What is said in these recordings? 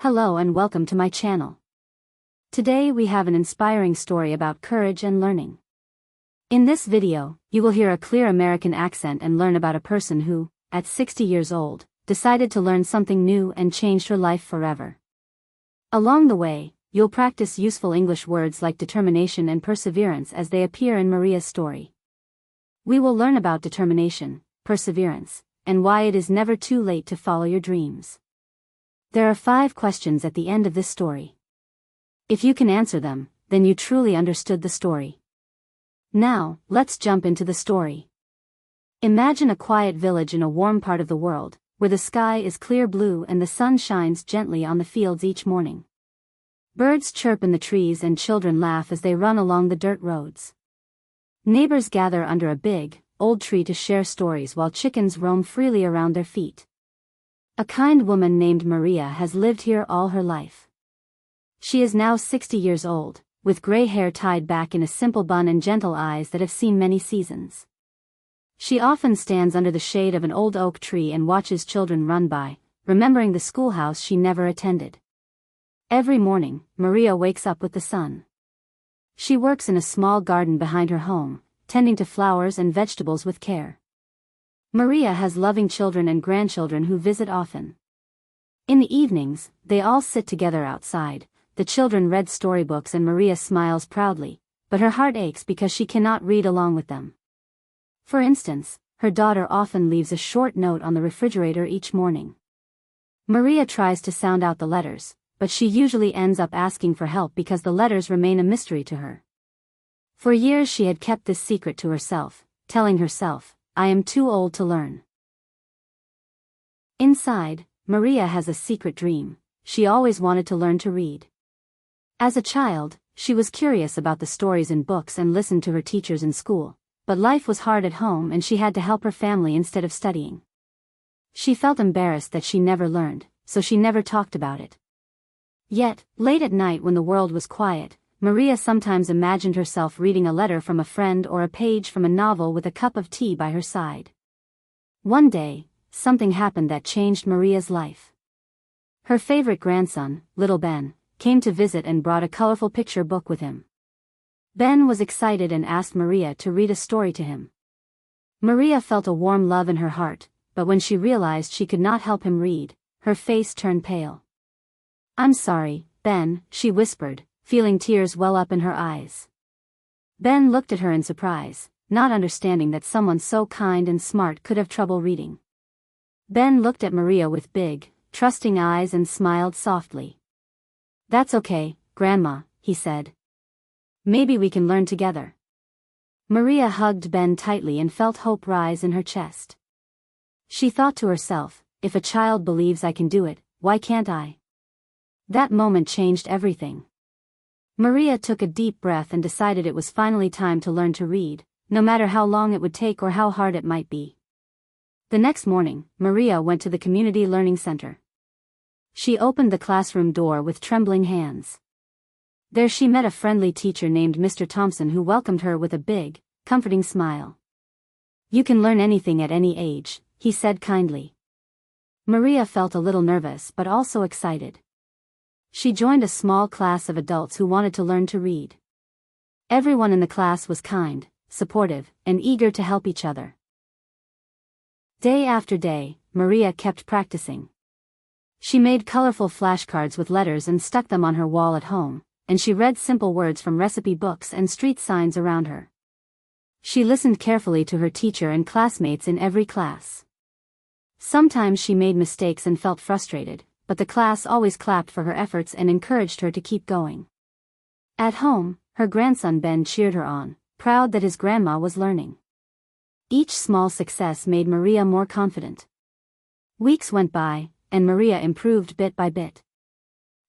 Hello and welcome to my channel. Today we have an inspiring story about courage and learning. In this video, you will hear a clear American accent and learn about a person who, at 60 years old, decided to learn something new and changed her life forever. Along the way, you'll practice useful English words like determination and perseverance as they appear in Maria's story. We will learn about determination, perseverance, and why it is never too late to follow your dreams. There are 5 questions at the end of this story. If you can answer them, then you truly understood the story. Now, let's jump into the story. Imagine a quiet village in a warm part of the world, where the sky is clear blue and the sun shines gently on the fields each morning. Birds chirp in the trees and children laugh as they run along the dirt roads. Neighbors gather under a big, old tree to share stories while chickens roam freely around their feet. A kind woman named Maria has lived here all her life. She is now 60 years old, with gray hair tied back in a simple bun and gentle eyes that have seen many seasons. She often stands under the shade of an old oak tree and watches children run by, remembering the schoolhouse she never attended. Every morning, Maria wakes up with the sun. She works in a small garden behind her home, tending to flowers and vegetables with care. Maria has loving children and grandchildren who visit often. In the evenings, they all sit together outside. The children read storybooks and Maria smiles proudly, but her heart aches because she cannot read along with them. For instance, her daughter often leaves a short note on the refrigerator each morning. Maria tries to sound out the letters, but she usually ends up asking for help because the letters remain a mystery to her. For years she had kept this secret to herself, telling herself, "I am too old to learn." Inside, Maria has a secret dream. She always wanted to learn to read. As a child, she was curious about the stories in books and listened to her teachers in school, but life was hard at home and she had to help her family instead of studying. She felt embarrassed that she never learned, so she never talked about it. Yet, late at night when the world was quiet, Maria sometimes imagined herself reading a letter from a friend or a page from a novel with a cup of tea by her side. One day, something happened that changed Maria's life. Her favorite grandson, little Ben, came to visit and brought a colorful picture book with him. Ben was excited and asked Maria to read a story to him. Maria felt a warm love in her heart, but when she realized she could not help him read, her face turned pale. "I'm sorry, Ben," she whispered, feeling tears well up in her eyes. Ben looked at her in surprise, not understanding that someone so kind and smart could have trouble reading. Ben looked at Maria with big, trusting eyes and smiled softly. "That's okay, Grandma," he said. "Maybe we can learn together." Maria hugged Ben tightly and felt hope rise in her chest. She thought to herself, "If a child believes I can do it, why can't I?" That moment changed everything. Maria took a deep breath and decided it was finally time to learn to read, no matter how long it would take or how hard it might be. The next morning, Maria went to the community learning center. She opened the classroom door with trembling hands. There she met a friendly teacher named Mr. Thompson who welcomed her with a big, comforting smile. "You can learn anything at any age," he said kindly. Maria felt a little nervous but also excited. She joined a small class of adults who wanted to learn to read. Everyone in the class was kind, supportive, and eager to help each other. Day after day, Maria kept practicing. She made colorful flashcards with letters and stuck them on her wall at home, and she read simple words from recipe books and street signs around her. She listened carefully to her teacher and classmates in every class. Sometimes she made mistakes and felt frustrated, but the class always clapped for her efforts and encouraged her to keep going. At home, her grandson Ben cheered her on, proud that his grandma was learning. Each small success made Maria more confident. Weeks went by, and Maria improved bit by bit.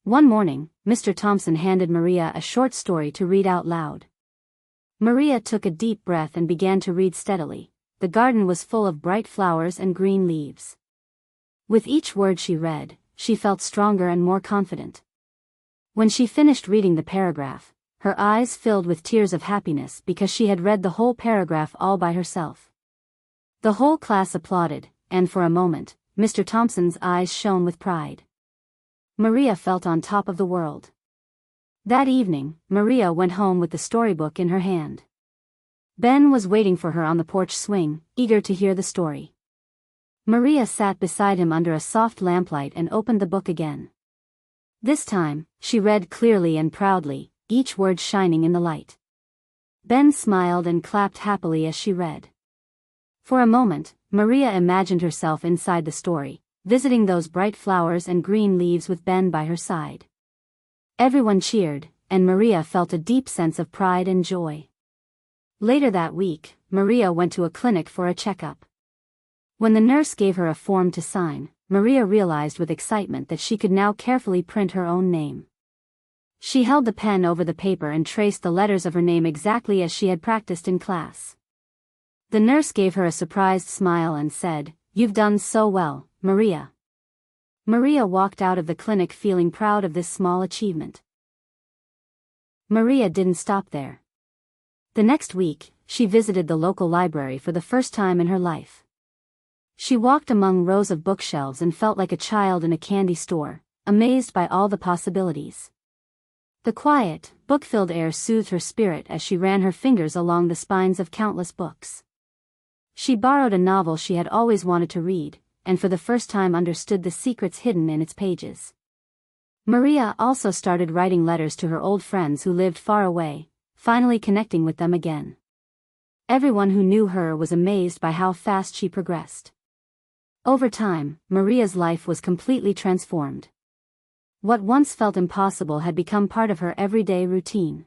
One morning, Mr. Thompson handed Maria a short story to read out loud. Maria took a deep breath and began to read steadily. The garden was full of bright flowers and green leaves. With each word she read, she felt stronger and more confident. When she finished reading the paragraph, her eyes filled with tears of happiness because she had read the whole paragraph all by herself. The whole class applauded, and for a moment, Mr. Thompson's eyes shone with pride. Maria felt on top of the world. That evening, Maria went home with the storybook in her hand. Ben was waiting for her on the porch swing, eager to hear the story. Maria sat beside him under a soft lamplight and opened the book again. This time, she read clearly and proudly, each word shining in the light. Ben smiled and clapped happily as she read. For a moment, Maria imagined herself inside the story, visiting those bright flowers and green leaves with Ben by her side. Everyone cheered, and Maria felt a deep sense of pride and joy. Later that week, Maria went to a clinic for a checkup. When the nurse gave her a form to sign, Maria realized with excitement that she could now carefully print her own name. She held the pen over the paper and traced the letters of her name exactly as she had practiced in class. The nurse gave her a surprised smile and said, "You've done so well, Maria." Maria walked out of the clinic feeling proud of this small achievement. Maria didn't stop there. The next week, she visited the local library for the first time in her life. She walked among rows of bookshelves and felt like a child in a candy store, amazed by all the possibilities. The quiet, book-filled air soothed her spirit as she ran her fingers along the spines of countless books. She borrowed a novel she had always wanted to read, and for the first time understood the secrets hidden in its pages. Maria also started writing letters to her old friends who lived far away, finally connecting with them again. Everyone who knew her was amazed by how fast she progressed. Over time, Maria's life was completely transformed. What once felt impossible had become part of her everyday routine.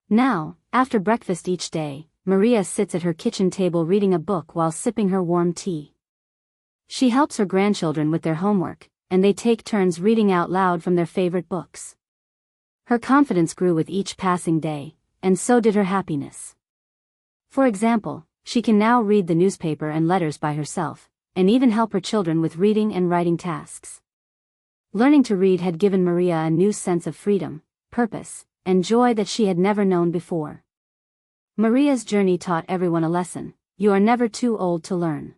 Now, after breakfast each day, Maria sits at her kitchen table reading a book while sipping her warm tea. She helps her grandchildren with their homework, and they take turns reading out loud from their favorite books. Her confidence grew with each passing day, and so did her happiness. For example, she can now read the newspaper and letters by herself, and even help her children with reading and writing tasks. Learning to read had given Maria a new sense of freedom, purpose, and joy that she had never known before. Maria's journey taught everyone a lesson: you are never too old to learn.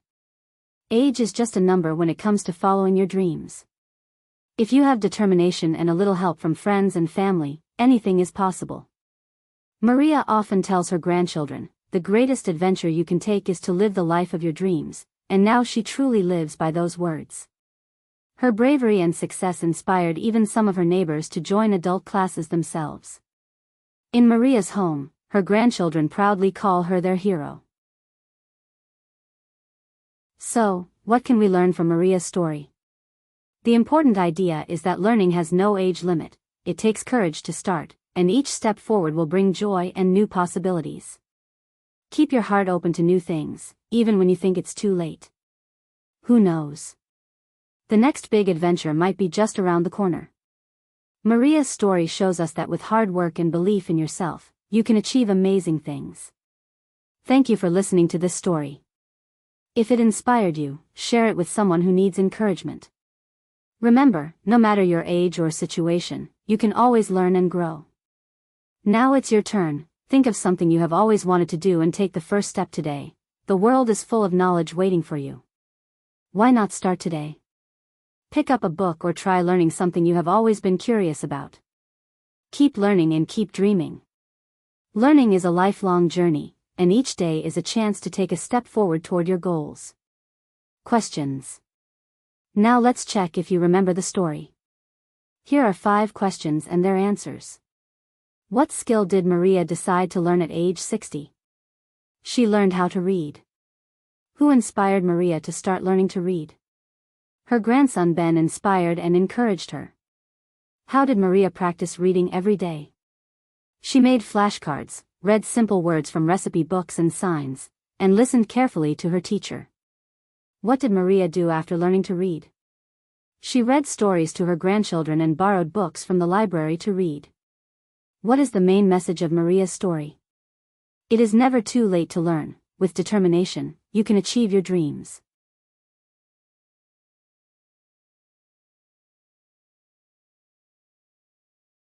Age is just a number when it comes to following your dreams. If you have determination and a little help from friends and family, anything is possible. Maria often tells her grandchildren, "The greatest adventure you can take is to live the life of your dreams," and now she truly lives by those words. Her bravery and success inspired even some of her neighbors to join adult classes themselves. In Maria's home, her grandchildren proudly call her their hero. So, what can we learn from Maria's story? The important idea is that learning has no age limit. It takes courage to start, and each step forward will bring joy and new possibilities. Keep your heart open to new things, even when you think it's too late. Who knows? The next big adventure might be just around the corner. Maria's story shows us that with hard work and belief in yourself, you can achieve amazing things. Thank you for listening to this story. If it inspired you, share it with someone who needs encouragement. Remember, no matter your age or situation, you can always learn and grow. Now it's your turn. Think of something you have always wanted to do and take the first step today. The world is full of knowledge waiting for you. Why not start today? Pick up a book or try learning something you have always been curious about. Keep learning and keep dreaming. Learning is a lifelong journey, and each day is a chance to take a step forward toward your goals. Questions. Now let's check if you remember the story. Here are 5 questions and their answers. What skill did Maria decide to learn at age 60? She learned how to read. Who inspired Maria to start learning to read? Her grandson Ben inspired and encouraged her. How did Maria practice reading every day? She made flashcards, read simple words from recipe books and signs, and listened carefully to her teacher. What did Maria do after learning to read? She read stories to her grandchildren and borrowed books from the library to read. What is the main message of Maria's story? It is never too late to learn. With determination, you can achieve your dreams.